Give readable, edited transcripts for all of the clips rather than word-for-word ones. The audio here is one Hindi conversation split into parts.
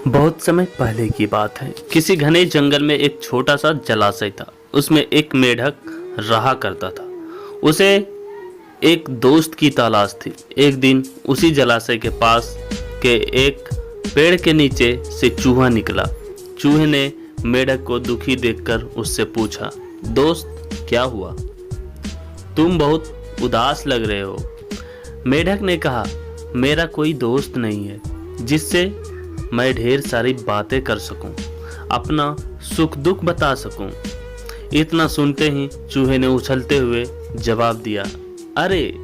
बहुत समय पहले की बात है। किसी घने जंगल में एक छोटा सा जलाशय था। उसमें एक मेढक रहा करता था। उसे एक दोस्त की तलाश थी। एक दिन उसी जलाशय के पास के एक पेड़ के नीचे से चूहा निकला। चूहे ने मेढक को दुखी देखकर उससे पूछा, दोस्त क्या हुआ? तुम बहुत उदास लग रहे हो। मेढक ने कहा, मेरा कोई दोस्त नहीं है जिससे मैं ढेर सारी बातें कर सकूं, अपना सुख दुख बता सकूं। इतना सुनते ही चूहे ने उछलते हुए जवाब दिया, अरे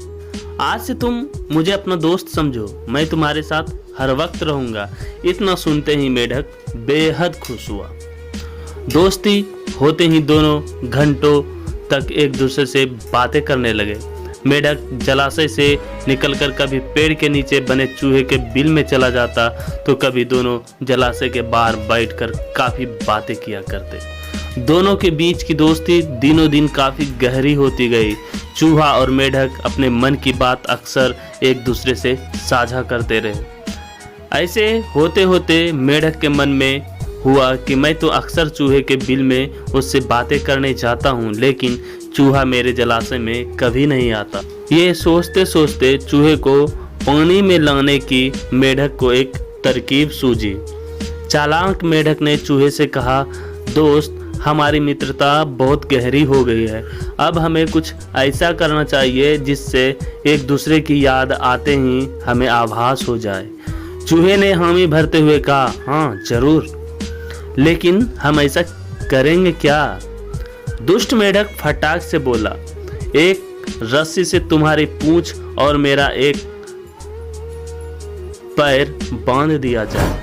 आज से तुम मुझे अपना दोस्त समझो, मैं तुम्हारे साथ हर वक्त रहूंगा। इतना सुनते ही मेढक बेहद खुश हुआ। दोस्ती होते ही दोनों घंटों तक एक दूसरे से बातें करने लगे। मेढक जलाशय से निकलकर कभी पेड़ के नीचे बने चूहे के बिल में चला जाता तो कभी दोनों जलाशय के बाहर बैठकर काफी बातें किया करते। दोनों के बीच की दोस्ती दिनों दिन काफी गहरी होती गई। चूहा और मेढक अपने मन की बात अक्सर एक दूसरे से साझा करते रहे। ऐसे होते होते मेढक के मन में हुआ कि मैं तो अक्सर चूहे के बिल में उससे बातें करने जाता हूँ, लेकिन चूहा मेरे जलाशय में कभी नहीं आता। ये सोचते सोचते चूहे को पानी में लाने की मेढक को एक तरकीब सूझी। चालाक मेढक ने चूहे से कहा, दोस्त हमारी मित्रता बहुत गहरी हो गई है। अब हमें कुछ ऐसा करना चाहिए जिससे एक दूसरे की याद आते ही हमें आभास हो जाए। चूहे ने हामी भरते हुए कहा, हाँ जरूर, लेकिन हम ऐसा करेंगे क्या? दुष्ट मेढक फटाक से बोला, एक रस्सी से तुम्हारी पूंछ और मेरा एक पैर बांध दिया जाए,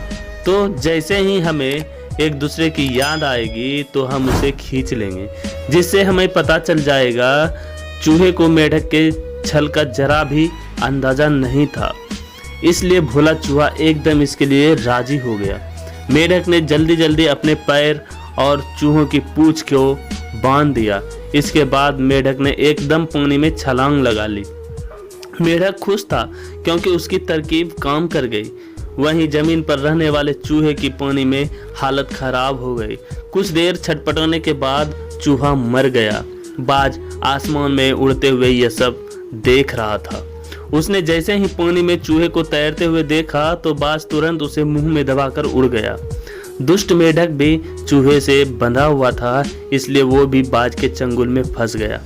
तो जैसे ही हमें एक दूसरे की याद आएगी तो हम उसे खींच लेंगे, जिससे हमें पता चल जाएगा। चूहे को मेढक के छल का जरा भी अंदाजा नहीं था, इसलिए भोला चूहा एकदम इसके लिए राजी हो गया। मेढक ने जल्दी जल्दी अपने पैर और चूहों की पूंछ को बांध दिया। इसके बाद मेढक ने एकदम पानी में छलांग लगा ली। मेढक खुश था क्योंकि उसकी तरकीब काम कर गई। वहीं जमीन पर रहने वाले चूहे की पानी में हालत खराब हो गई। कुछ देर छटपटाने के बाद चूहा मर गया। बाज आसमान में उड़ते हुए यह सब देख रहा था। उसने जैसे ही पानी में चूहे को तैरते हुए देखा तो बाज तुरंत उसे मुंह में दबाकर उड़ गया। दुष्ट मेढक भी चूहे से बंधा हुआ था, इसलिए वो भी बाज के चंगुल में फंस गया।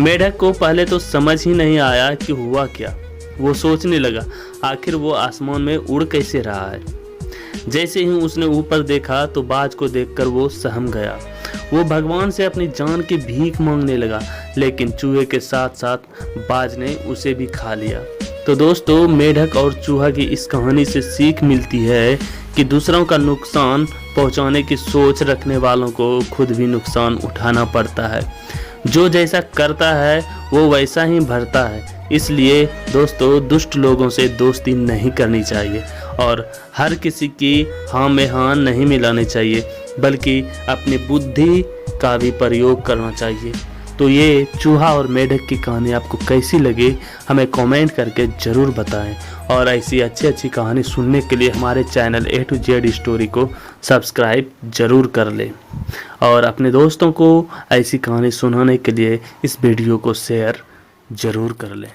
मेढक को पहले तो समझ ही नहीं आया कि हुआ क्या। वो सोचने लगा, आखिर वो आसमान में उड़ कैसे रहा है। जैसे ही उसने ऊपर देखा तो बाज को देखकर वो सहम गया। वो भगवान से अपनी जान की भीख मांगने लगा, लेकिन चूहे के साथ साथ बाज ने उसे भी खा लिया। तो दोस्तों, मेढक और चूहा की इस कहानी से सीख मिलती है कि दूसरों का नुकसान पहुंचाने की सोच रखने वालों को खुद भी नुकसान उठाना पड़ता है। जो जैसा करता है वो वैसा ही भरता है। इसलिए दोस्तों, दुष्ट लोगों से दोस्ती नहीं करनी चाहिए और हर किसी की हाँ में हाँ नहीं मिलानी चाहिए, बल्कि अपनी बुद्धि का भी प्रयोग करना चाहिए। तो ये चूहा और मेढक की कहानी आपको कैसी लगी, हमें कमेंट करके ज़रूर बताएं। और ऐसी अच्छी अच्छी कहानी सुनने के लिए हमारे channel A to Z story को सब्सक्राइब ज़रूर कर लें और अपने दोस्तों को ऐसी कहानी सुनाने के लिए इस वीडियो को शेयर ज़रूर कर लें।